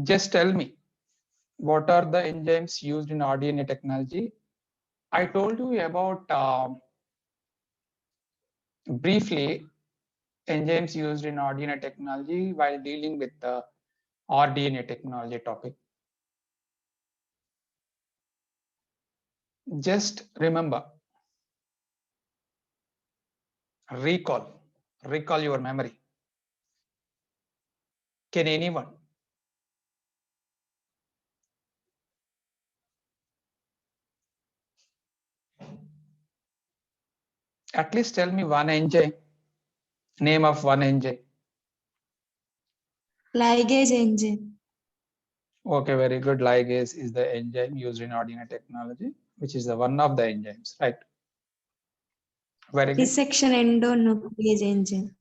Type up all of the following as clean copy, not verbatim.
Just tell me, what are the enzymes used in RDNA technology? I told you about briefly enzymes used in RDNA technology while dealing with the RDNA technology topic. Just remember, recall your memory. Can anyone? At least tell me one enzyme, name of one enzyme. Ligase enzyme. Okay, very good. Ligase is the enzyme used in RDNA technology, which is the one of the enzymes, right? Very good. Resection endonuclease enzyme.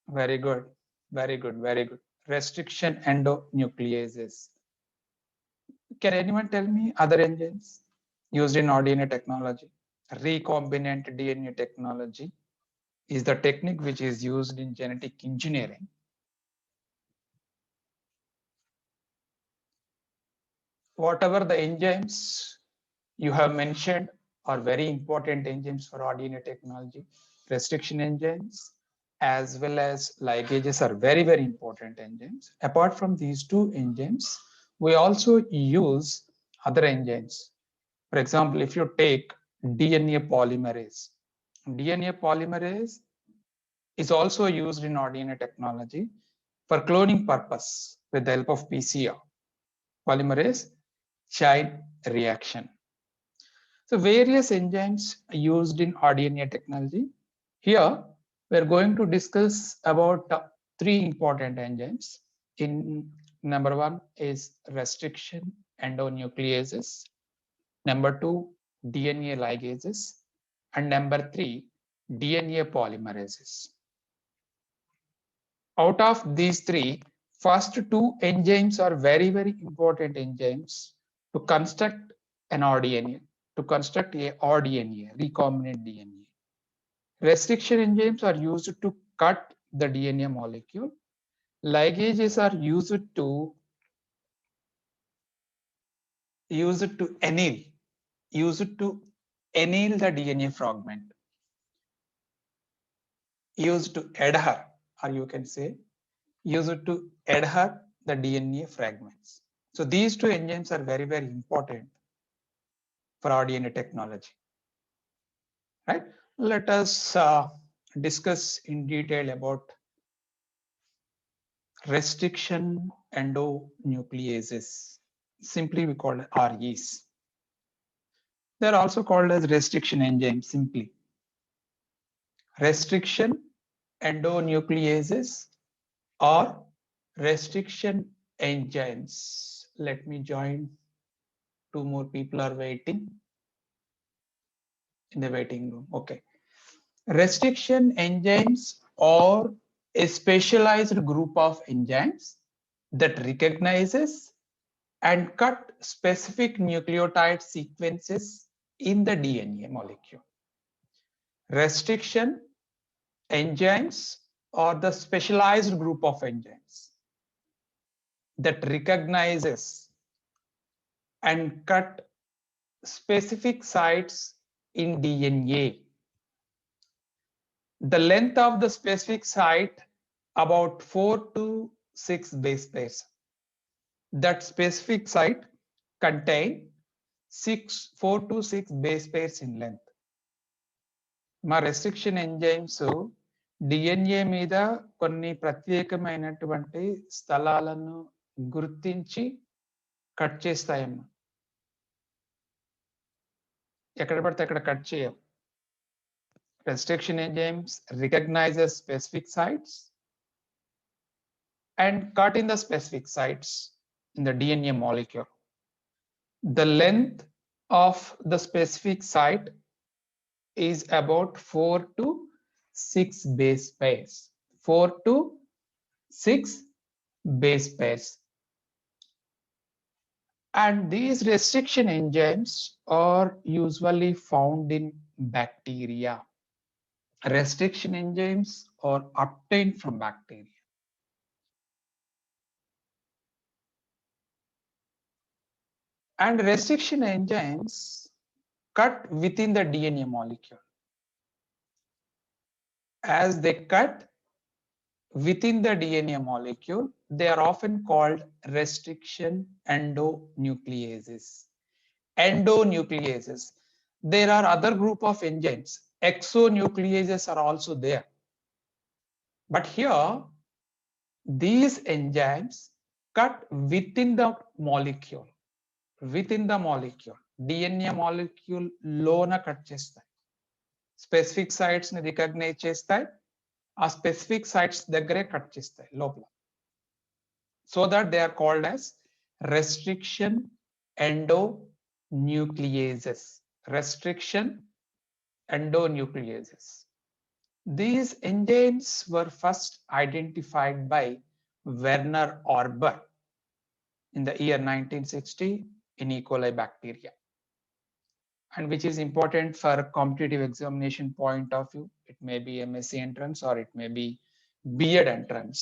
Very good. Very good. Very good. Restriction endonucleases. Can anyone tell me other enzymes used in RDNA technology? Recombinant DNA technology is the technique which is used in genetic engineering. Whatever the enzymes you have mentioned are very important enzymes for RDNA technology. Restriction enzymes as well as ligases are very, very important enzymes. Apart from these two enzymes, we also use other enzymes. For example, if you take DNA polymerase is also used in RDNA technology for cloning purpose with the help of PCR, polymerase chain reaction. So various enzymes are used in RDNA technology. Here, we're going to discuss about three important enzymes. In number one is restriction endonucleases. Number two, DNA ligases. And number three, DNA polymerases. Out of these three, first two enzymes are very, very important enzymes to construct an RDNA, to construct a rDNA, recombinant DNA. Restriction enzymes are used to cut the DNA molecule. Ligases are used to anneal the DNA fragment, used to adhere, or you can say used to adhere the DNA fragments. So these two enzymes are very, very important for RDNA technology, right? Let us discuss in detail about restriction endonucleases. Simply we call it REs. They're also called as restriction enzymes simply. Restriction endonucleases or restriction enzymes. Let me join. Two more people are waiting in the waiting room. Okay. Restriction enzymes are a specialized group of enzymes that recognizes and cut specific nucleotide sequences in the DNA molecule. Restriction enzymes are the specialized group of enzymes that recognizes and cut specific sites in DNA. The length of the specific site about 4 to 6 base pairs. That specific site contain 4 to 6 base pairs in length. మా restriction enzymes DNA మీద కొన్ని ప్రత్యేకమైనటువంటి స్థలాలను గుర్తించి cut చేస్తాయమ్మా. ఎక్కడ పడితే అక్కడ cut చేయం. Restriction enzymes recognizes specific sites and cut in the specific sites in the DNA molecule. The length of the specific site is about 4 to 6 base pairs. 4 to 6 base pairs. And these restriction enzymes are usually found in bacteria. Restriction enzymes are obtained from bacteria. And restriction enzymes cut within the DNA molecule. As they cut within the DNA molecule, they are often called restriction endonucleases. Endonucleases. There are other group of enzymes. Exonucleases are also there. But here, these enzymes cut within the molecule. Within the molecule. DNA molecule లోన cut చేస్తాయి. Specific sites ని recognise చేస్తాయి. ఆ specific sites దగ్గరే cut చేస్తాయి లోపల. So that they are called as restriction endonucleases. Restriction endonucleases. These enzymes were first identified by Werner Orber in the year 1960 in E. coli bacteria, and which is important for competitive examination point of view. It may be MSc entrance or it may be B.Ed entrance.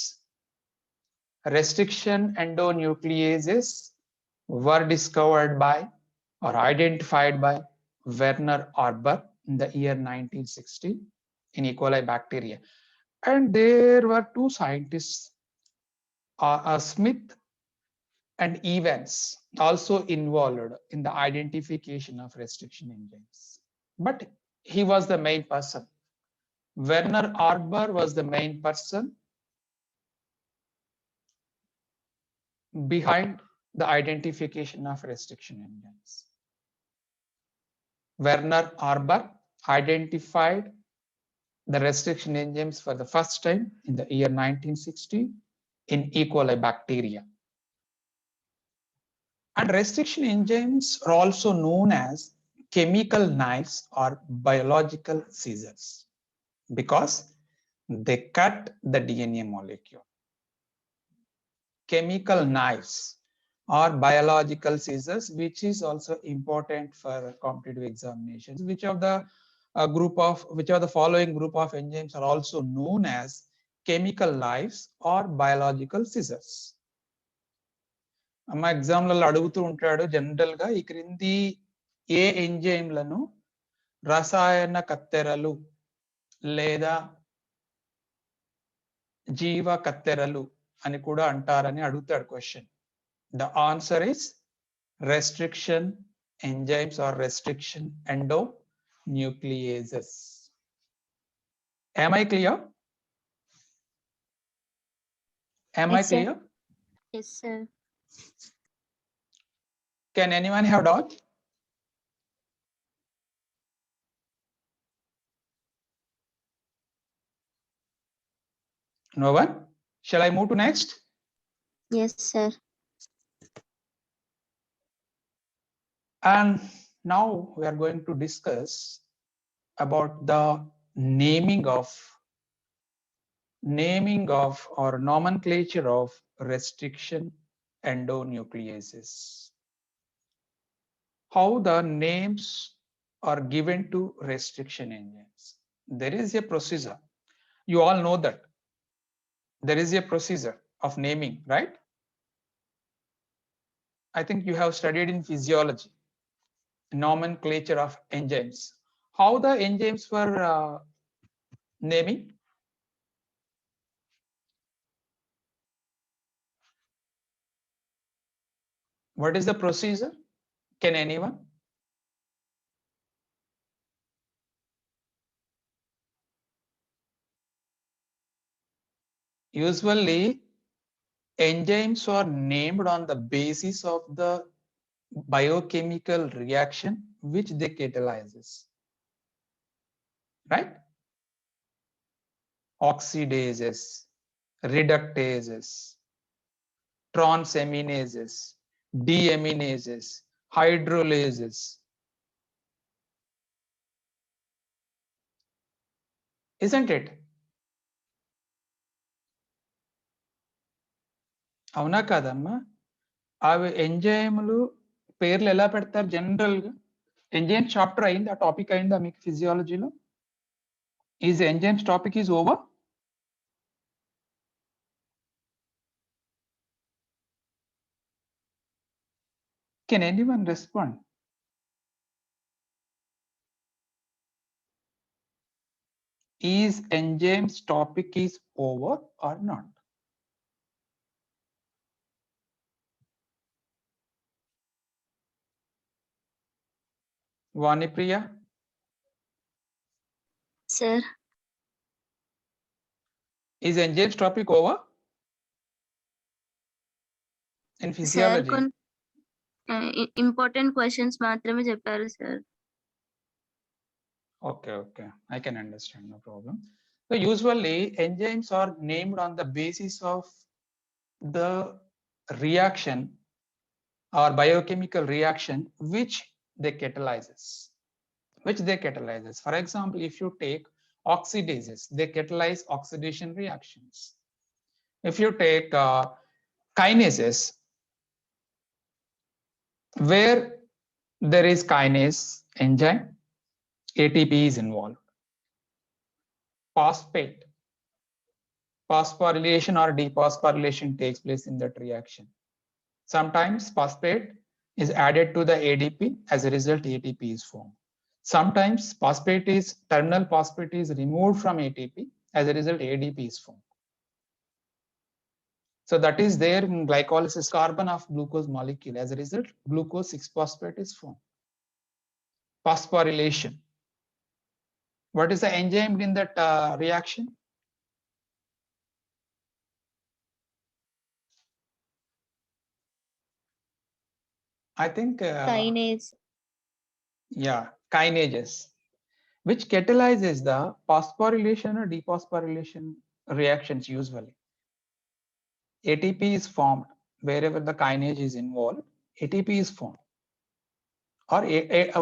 Restriction endonucleases were discovered by or identified by Werner Orber in the year 1960 in E. coli bacteria. And there were two scientists, Smith and Evans, also involved in the identification of restriction enzymes. But he was the main person. Werner Orber was the main person behind the identification of restriction enzymes. Werner Orber identified the restriction enzymes for the first time in the year 1960 in E. coli bacteria. And restriction enzymes are also known as chemical knives or biological scissors because they cut the DNA molecule. Chemical knives or biological scissors, which is also important for competitive examinations. Which of the following group of enzymes are also known as chemical knives or biological scissors? అమ్మ ఎగ్జామ్లలో అడుగుతూ ఉంటాడు general గా ఈ క్రింది ఏ ఎంజైమ్లను రసాయన కత్తెరలు లేదా జీవ కత్తెరలు అని కూడా అంటారని అడుగుతాడు question. The answer is restriction enzymes or restriction endonucleases. Am I clear? Am I clear? Yes, sir. Can anyone have doubt? No one? Shall I move to next? Yes, sir. And now we are going to discuss about the naming of or nomenclature of restriction endonucleases. How the names are given to restriction enzymes. There is a procedure. You all know that. There is a procedure of naming, right? I think you have studied in physiology, nomenclature of enzymes. How the enzymes were naming? What is the procedure? Can anyone? Usually, enzymes are named on the basis of the biochemical reaction which they catalyzes, right? Oxidases, reductases, transaminases, deaminases, hydrolases. Isn't it? అవునా కాదమ్మా? అవి ఎంజైములు పేర్లు ఎలా పెడతారు general గా? Enzyme chapter అయింది, ఆ topic అయిందా మీకు ఫిజియాలజీలో? Is enzymes topic is over? Can anyone respond? Is enzymes topic is over or not? Vanipriya, Sir. is enzymes topic over? In Sir, physiology. Important questions మాత్రమే చెప్పారు sir. Okay, I can understand, no problem. So usually enzymes are named on the basis of the reaction or biochemical reaction which they catalyzes. For example, if you take oxidases, they catalyze oxidation reactions. If you take kinases, where there is kinase enzyme, ATP is involved. Phosphorylation or dephosphorylation takes place in that reaction. Sometimes phosphate is added to the ADP, as a result ATP is formed. Sometimes terminal phosphate is removed from ATP, as a result ADP is formed. So that is there in glycolysis, carbon of glucose molecule, as a result glucose 6-phosphate is formed. Phosphorylation. What is the enzyme in that reaction? I think Kinase. Yeah, kinases, which catalyzes the phosphorylation or dephosphorylation reactions usually. ATP is formed wherever the kinase is involved. ATP is formed, or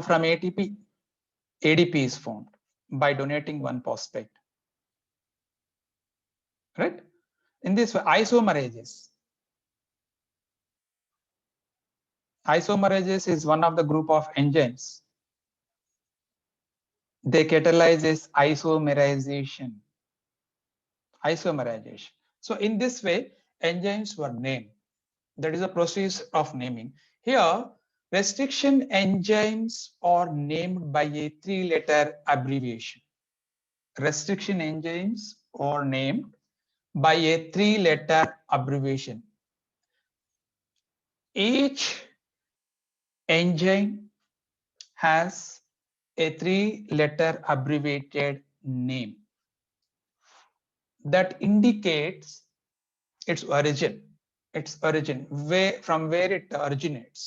from ATP, ADP is formed by donating one phosphate. Right? In this way, isomerases is one of the group of enzymes. They catalyzes isomerization. So in this way, enzymes were named. That is a process of naming. Here, restriction enzymes are named by a 3-letter abbreviation. Restriction enzymes are named by a 3-letter abbreviation. Each enzyme has a 3-letter abbreviated name that indicates its origin, from where it originates.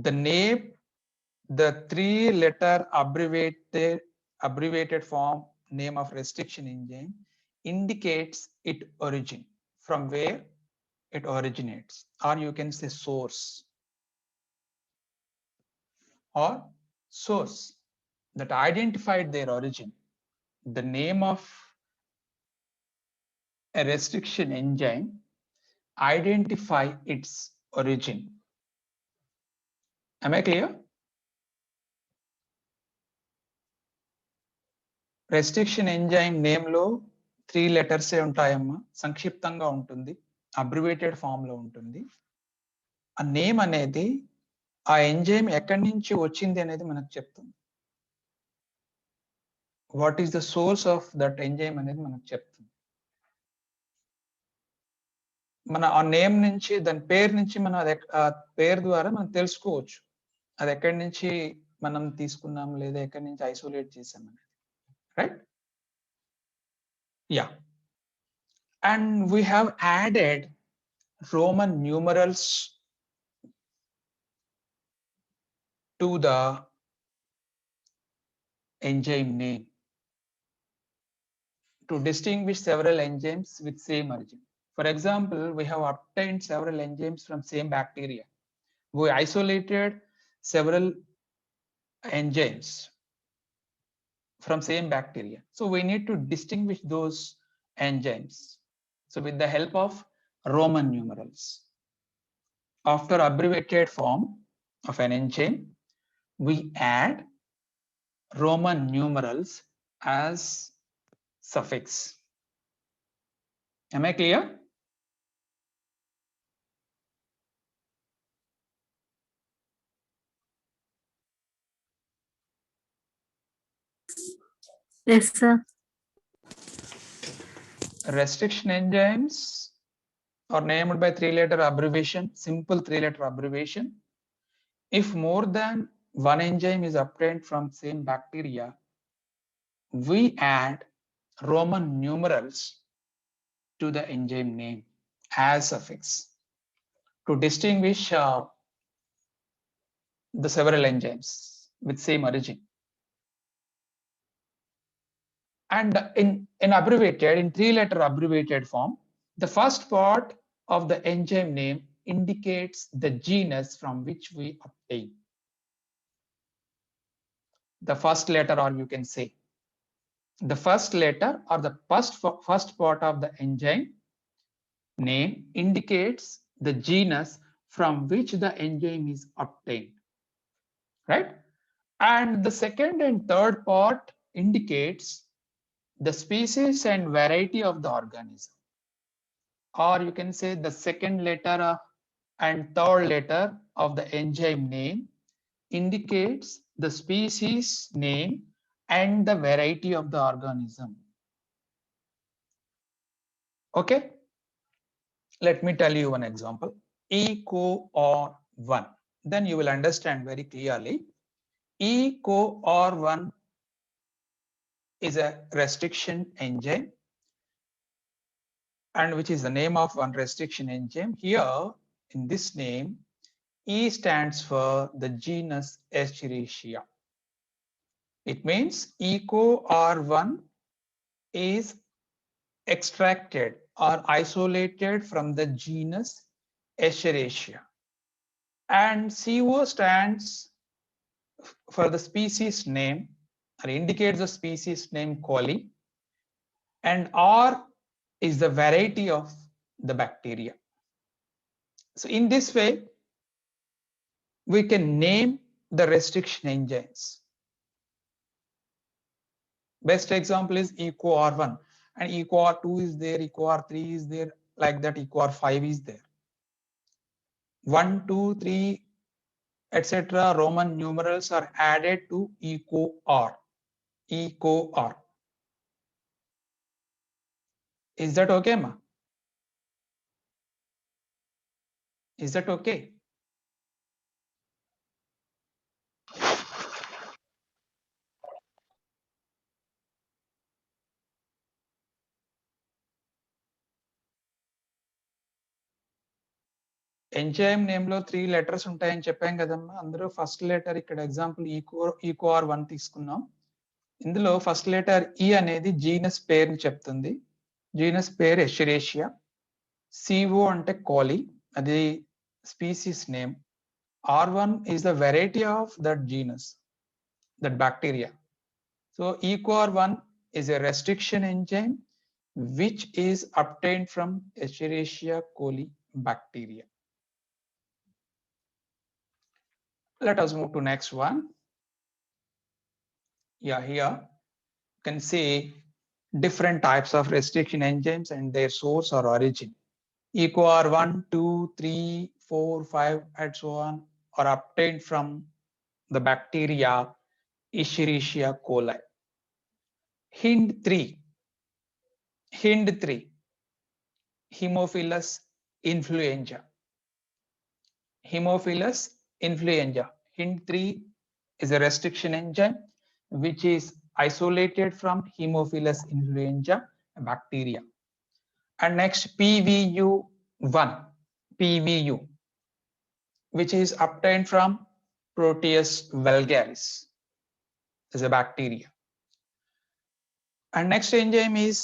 The name, the 3-letter abbreviated form name of restriction enzyme indicates its origin, from where it originates, or you can say source, that identified their origin. The name of a restriction enzyme identify its origin. Am I clear? Restriction enzyme name లో 3 letters ఉంటాయమ్మా, సంక్షిప్తంగా ఉంటుంది, abbreviated form లో ఉంటుంది. ఆ name అనేది ఆ enzyme ఎక్కడి నుంచి వచ్చింది అనేది మనకు చెప్తుంది. What is the source of that enzyme అనేది మనకు చెప్తుంది. మన ఆ నేమ్ నుంచి, దాని పేరు నుంచి మనం పేరు ద్వారా మనం తెలుసుకోవచ్చు అది ఎక్కడి నుంచి మనం తీసుకున్నాం లేదా ఎక్కడి నుంచి ఐసోలేట్ చేసాం అనేది. Right? Yeah. And we have added Roman numerals to the enzyme name to distinguish several enzymes with same origin. For example, we have obtained several enzymes from same bacteria. We isolated several enzymes from same bacteria. So we need to distinguish those enzymes. So with the help of Roman numerals. After abbreviated form of an enzyme, we add Roman numerals as suffix. Am I clear? Yes, sir. Restriction enzymes are named by 3-letter abbreviation, simple 3-letter abbreviation. If more than one enzyme is obtained from same bacteria, we add Roman numerals to the enzyme name as suffix to distinguish the several enzymes with same origin. And in abbreviated, in 3-letter abbreviated form, the first part of the enzyme name indicates the genus from which we obtain. The first letter, or you can say the first letter or the first part of the enzyme name indicates the genus from which the enzyme is obtained, right? And the second and third part indicates the species and variety of the organism. Or you can say the second letter and third letter of the enzyme name indicates the species name and the variety of the organism. Okay, let me tell you one example. EcoR1. Then you will understand very clearly. EcoR1 is a restriction enzyme, and which is the name of one restriction enzyme. Here in this name, E stands for the genus Escherichia. It means EcoR1 is extracted or isolated from the genus Escherichia. And CO stands for the species name or indicates the species name coli. And R is the variety of the bacteria. So in this way, we can name the restriction enzymes. Best example is EcoR1, and EcoR2 is there, EcoR3 is there, like that EcoR5 is there. 1, 2, 3, etc. Roman numerals are added to EcoR. EcoR. Is that okay, ma? Is that okay? Enzyme name లో 3 letters ఉంటాయని చెప్పాం కదమ్మా. అందులో first letter ఇక్కడ example EcoR1 తీసుకున్నాం. ఇందులో first letter E అనేది genus పేరుని చెప్తుంది. జీనస్ పేరు ఎషిరేషియా. CO అంటే కోలి, అది species name. R1 is the variety of that genus, that bacteria. So EcoR1 is a restriction enzyme which is obtained from Escherichia coli bacteria. Let us move to next one. Yeah, here you can see different types of restriction enzymes and their source or origin. EcoR1, 2, 3, 4, 5, and so on are obtained from the bacteria Escherichia coli. Hint 3. Haemophilus influenza. Haemophilus influenza. Hint 3 is a restriction enzyme which is isolated from Haemophilus influenza bacteria. And next, PVU1, PVU, which is obtained from Proteus vulgaris, is a bacteria. And next enzyme is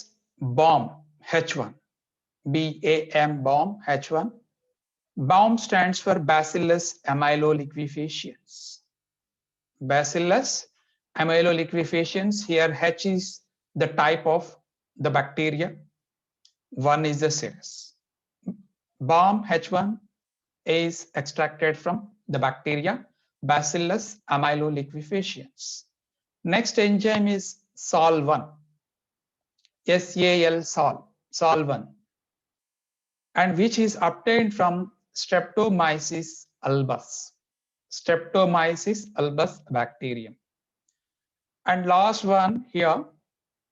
BAM, H1, BAM, BAM, H1. BAM stands for Bacillus amyloliquefaciens. Bacillus amyloliquefaciens, here H is the type of the bacteria, 1 is the serous. BAM H1 is extracted from the bacteria Bacillus amyloliquefaciens. Next enzyme is SAL1, SAL, SAL1, and which is obtained from Streptomyces albus, Streptomyces albus bacterium. And last one here,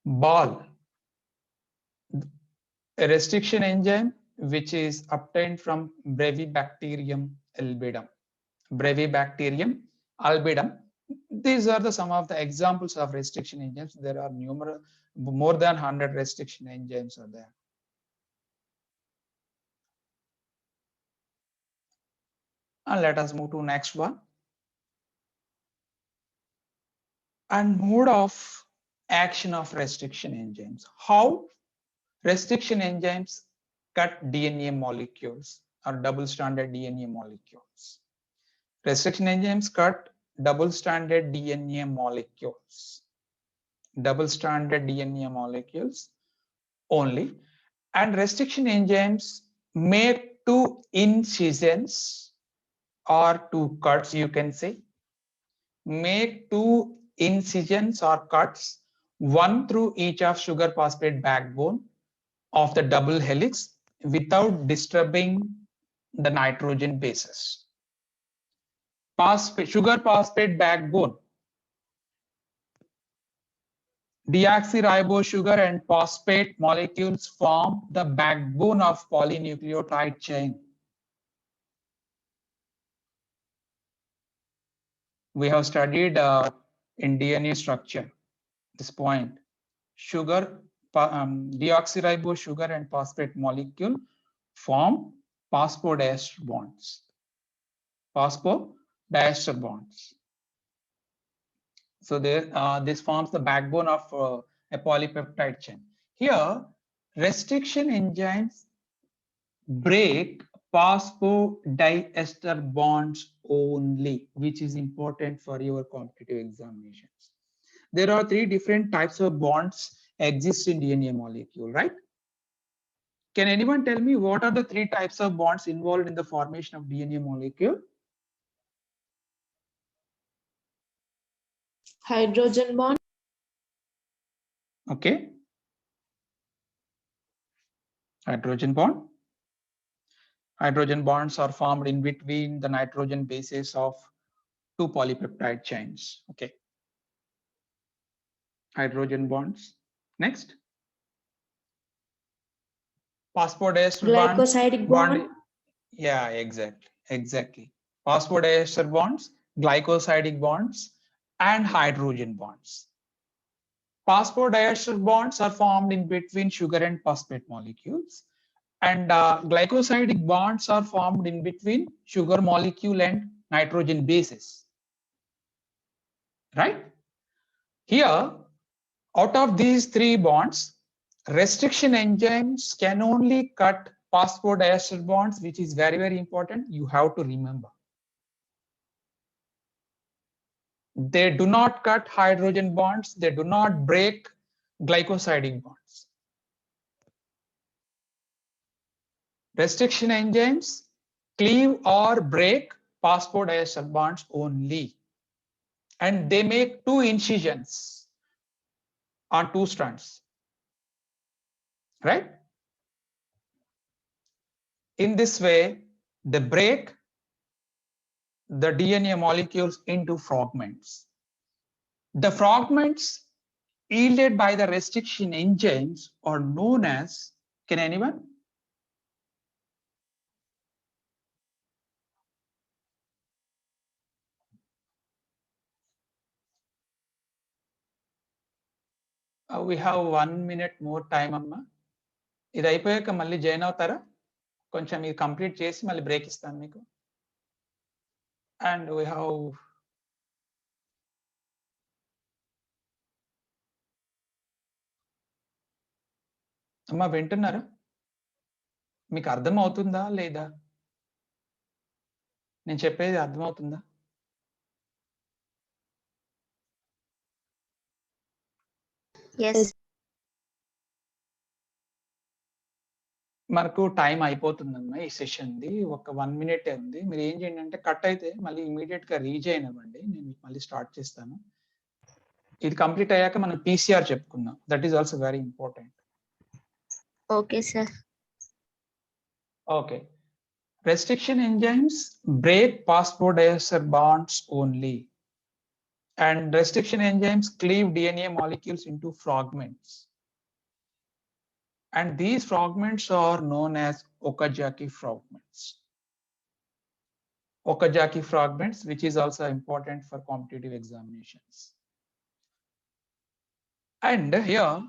Ball, a restriction enzyme which is obtained from Brevibacterium albidum. Brevibacterium albidum. These are some of the examples of restriction enzymes. There are numerous, more than 100 restriction enzymes are there. And let us move to next one. And mode of action of restriction enzymes. How restriction enzymes cut DNA molecules or double-stranded DNA molecules. Restriction enzymes cut double-stranded DNA molecules. Double-stranded DNA molecules only. And restriction enzymes make two incisions or two cuts, you can say. Make two incisions or cuts, one through each of sugar phosphate backbone of the double helix without disturbing the nitrogen bases. Sugar phosphate backbone, deoxyribose sugar and phosphate molecules form the backbone of polynucleotide chain. We have studied in DNA structure this point. Sugar, deoxyribose sugar and phosphate molecule form phosphodiester bonds. Phosphodiester bonds. So there, this forms the backbone of a polypeptide chain. Here, restriction enzymes break phosphodiester bonds only, which is important for your competitive examinations. There are three different types of bonds exist in DNA molecule, right? Can anyone tell me what are the three types of bonds involved in the formation of DNA molecule? Hydrogen bond. Okay. Hydrogen bond. Hydrogen bonds are formed in between the nitrogen bases of two polypeptide chains. Okay. Hydrogen bonds. Next. Phosphodiester Glycosidic bond. Yeah, exactly. Phosphodiester bonds, glycosidic bonds, and hydrogen bonds. Phosphodiester bonds are formed in between sugar and phosphate molecules, and glycosidic bonds are formed in between sugar molecule and nitrogen bases. Right? Here, out of these three bonds, restriction enzymes can only cut phosphodiester bonds, which is very, very important. You have to remember. They do not cut hydrogen bonds. They do not break glycosidic bonds. Restriction enzymes cleave or break phosphodiester bonds only. And they make two incisions on two strands. Right? In this way, they break the DNA molecules into fragments. The fragments yielded by the restriction enzymes are known as, can anyone? We have 1 minute more time, Amma. ఇది అయిపోయాక మళ్ళీ join అవుతారా? కొంచెం ఇది complete చేసి మళ్ళీ break ఇస్తాను మీకు. And we have అమ్మా వింటున్నారా? మీకు అర్థం అవుతుందా లేదా? నేను చెప్పేది అర్థం అవుతుందా? Yes. మనకు టైం అయిపోతుందమ్మా ఈ సెషన్ది. ఒక 1 మినిట్ ఉంది. మీరు ఏం చేయండి అంటే కట్ అయితే మళ్ళీ ఇమీడియట్ గా రీజాయిన్ అవ్వండి. నేను మళ్ళీ స్టార్ట్ చేస్తాను. ఇది కంప్లీట్ అయ్యాక మనం పీసీఆర్ చెప్పుకుందాం. That is also very important. Okay, sir. Okay. Restriction enzymes break phosphodiester bonds only. And restriction enzymes cleave DNA molecules into fragments. And these fragments are known as Okazaki fragments. Okazaki fragments, which is also important for competitive examinations. And here